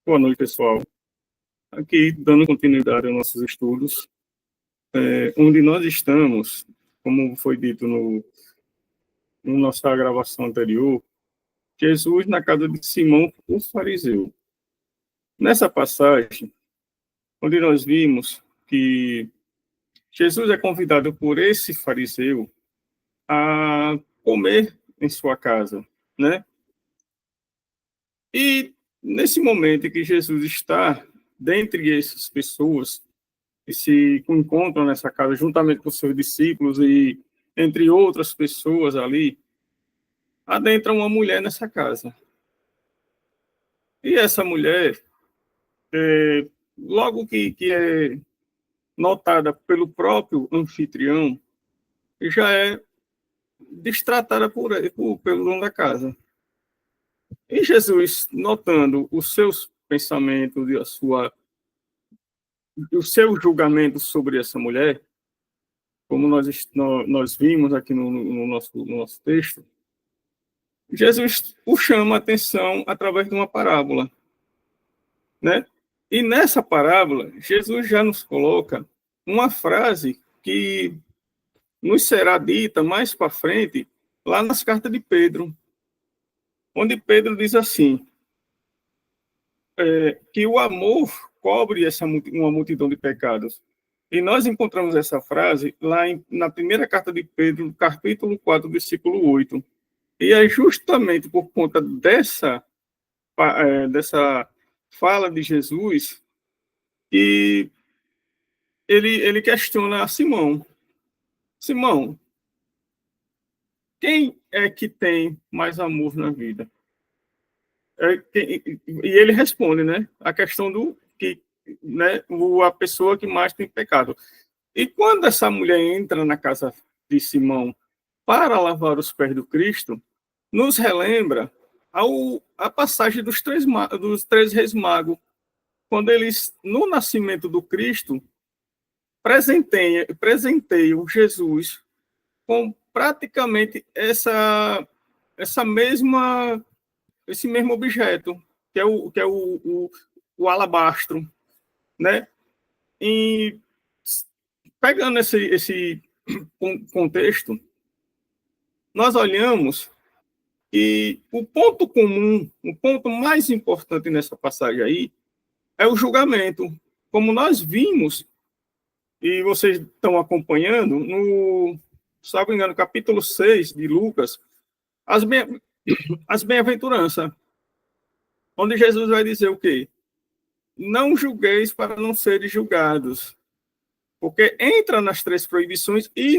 Boa noite, pessoal. Aqui, dando continuidade aos nossos estudos, onde nós estamos, como foi dito na nossa gravação anterior, Jesus na casa de Simão, o fariseu. Nessa passagem, onde nós vimos que Jesus é convidado por esse fariseu a comer em sua casa, né? E nesse momento em que Jesus está dentre essas pessoas que se encontram nessa casa juntamente com seus discípulos e entre outras pessoas ali, adentra uma mulher nessa casa. E essa mulher, logo que é notada pelo próprio anfitrião, já é destratada pelo dono da casa. E Jesus, notando os seus pensamentos e o seu julgamento sobre essa mulher, como nós vimos aqui no nosso texto, Jesus o chama a atenção através de uma parábola, né? E nessa parábola, Jesus já nos coloca uma frase que nos será dita mais para frente, lá nas cartas de Pedro, onde Pedro diz assim, que o amor cobre uma multidão de pecados. E nós encontramos essa frase lá na primeira carta de Pedro, capítulo 4, versículo 8. E é justamente por conta dessa fala de Jesus que ele questiona a Simão. Simão, quem é que tem mais amor na vida? E ele responde, né? A questão do que, né? A pessoa que mais tem pecado. E quando essa mulher entra na casa de Simão para lavar os pés do Cristo, nos relembra a passagem dos três reis magos, quando eles, no nascimento do Cristo, presenteiam Jesus com praticamente esse mesmo objeto, que é o alabastro, né? E pegando esse contexto, nós olhamos e o ponto comum, o ponto mais importante nessa passagem aí, é o julgamento. Como nós vimos, e vocês estão acompanhando, se não me engano, capítulo 6 de Lucas, as bem-aventuranças, onde Jesus vai dizer o quê? Não julgueis para não seres julgados, porque entra nas três proibições e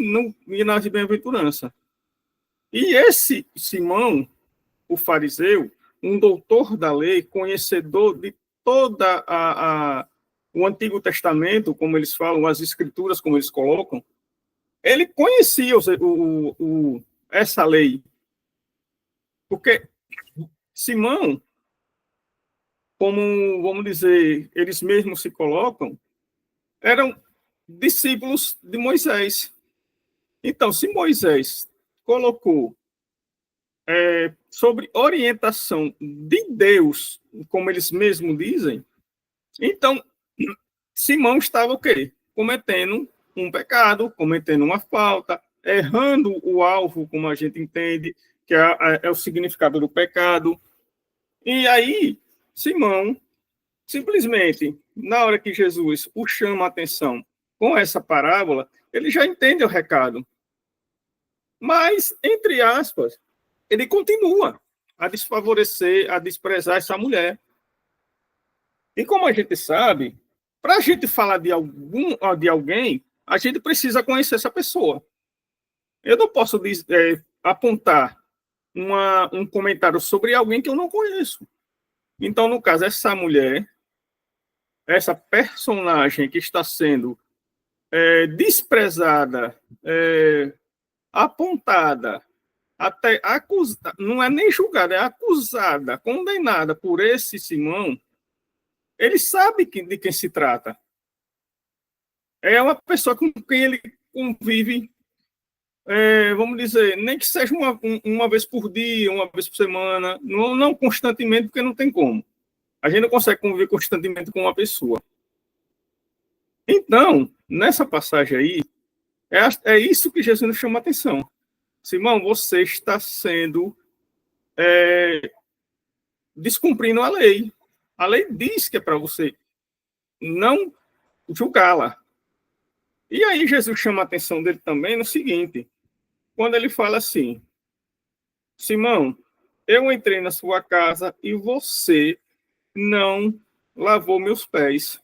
nas bem-aventuranças. E esse Simão, o fariseu, um doutor da lei, conhecedor de toda o Antigo Testamento, como eles falam, as Escrituras, como eles colocam, ele conhecia essa lei. Porque Simão, como, vamos dizer, eles mesmos se colocam, eram discípulos de Moisés. Então, se Moisés colocou sobre orientação de Deus, como eles mesmos dizem, então Simão estava o quê? Cometendo um pecado, cometendo uma falta, errando o alvo, como a gente entende, que é o significado do pecado. E aí, Simão, simplesmente, na hora que Jesus o chama a atenção com essa parábola, ele já entende o recado. Mas, entre aspas, ele continua a desfavorecer, a desprezar essa mulher. E como a gente sabe, para a gente falar de alguém, a gente precisa conhecer essa pessoa. Eu não posso apontar um comentário sobre alguém que eu não conheço. Então, no caso, essa mulher, essa personagem que está sendo desprezada, apontada, até acusada, não é nem julgada, é acusada, condenada por esse Simão, ele sabe de quem se trata. É uma pessoa com quem ele convive, vamos dizer, nem que seja uma vez por dia, uma vez por semana, não constantemente, porque não tem como. A gente não consegue conviver constantemente com uma pessoa. Então, nessa passagem aí, é isso que Jesus nos chama a atenção. Simão, você está sendo descumprindo a lei. A lei diz que é para você não julgá-la. E aí Jesus chama a atenção dele também no seguinte, quando ele fala assim, Simão, eu entrei na sua casa e você não lavou meus pés.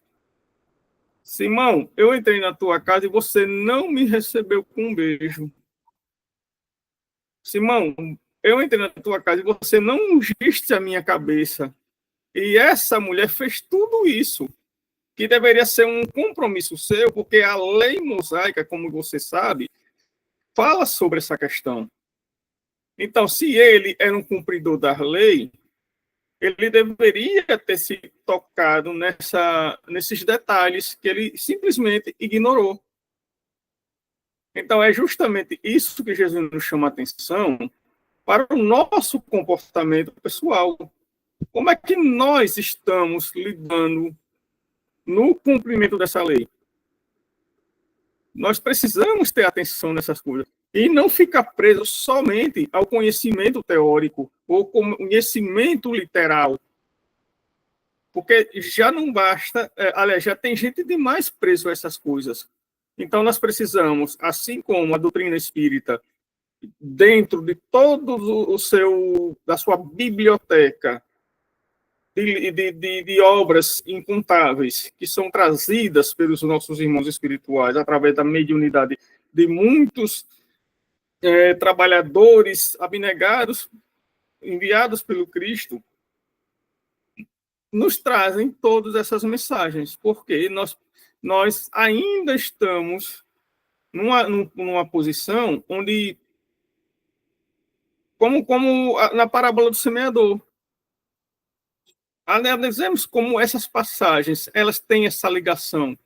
Simão, eu entrei na tua casa e você não me recebeu com um beijo. Simão, eu entrei na tua casa e você não ungiste a minha cabeça. E essa mulher fez tudo isso, que deveria ser um compromisso seu, porque a lei mosaica, como você sabe, fala sobre essa questão. Então, se ele era um cumpridor da lei, ele deveria ter se tocado nesses detalhes que ele simplesmente ignorou. Então, é justamente isso que Jesus nos chama a atenção para o nosso comportamento pessoal. Como é que nós estamos lidando no cumprimento dessa lei? Nós precisamos ter atenção nessas coisas e não ficar preso somente ao conhecimento teórico ou conhecimento literal, porque já não basta, aliás, já tem gente demais preso a essas coisas. Então, nós precisamos, assim como a doutrina espírita, dentro de todo da sua biblioteca de obras incontáveis que são trazidas pelos nossos irmãos espirituais através da mediunidade de muitos trabalhadores abnegados enviados pelo Cristo, nos trazem todas essas mensagens, porque nós ainda estamos numa posição onde, como na parábola do semeador, analisemos como essas passagens elas têm essa ligação.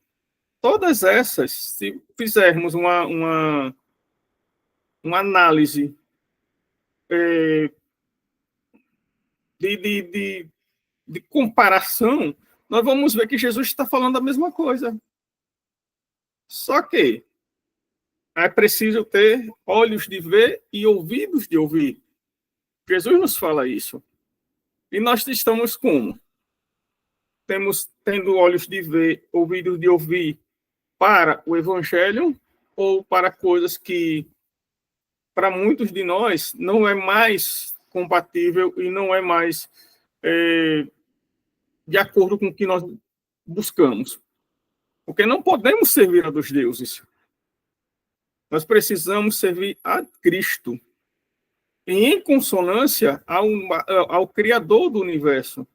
Todas essas, se fizermos uma análise de comparação, nós vamos ver que Jesus está falando a mesma coisa. Só que é preciso ter olhos de ver e ouvidos de ouvir. Jesus nos fala isso. E nós estamos como? Tendo olhos de ver, ouvidos de ouvir para o Evangelho ou para coisas que, para muitos de nós, não é mais compatível e não é mais de acordo com o que nós buscamos. Porque não podemos servir a dos deuses. Nós precisamos servir a Cristo. E em consonância ao Criador do universo.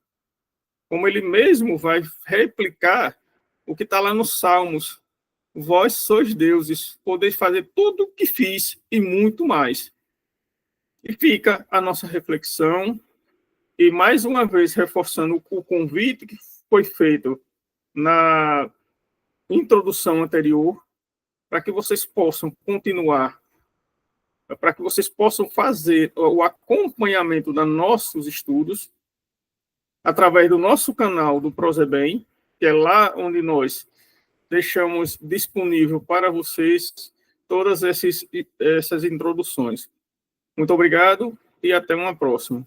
Como ele mesmo vai replicar o que está lá nos Salmos. Vós sois deuses, podeis fazer tudo o que fiz e muito mais. E fica a nossa reflexão, e mais uma vez reforçando o convite que foi feito na introdução anterior, para que vocês possam continuar, para que vocês possam fazer o acompanhamento dos nossos estudos, através do nosso canal do Prozebem, que é lá onde nós deixamos disponível para vocês todas essas introduções. Muito obrigado e até uma próxima.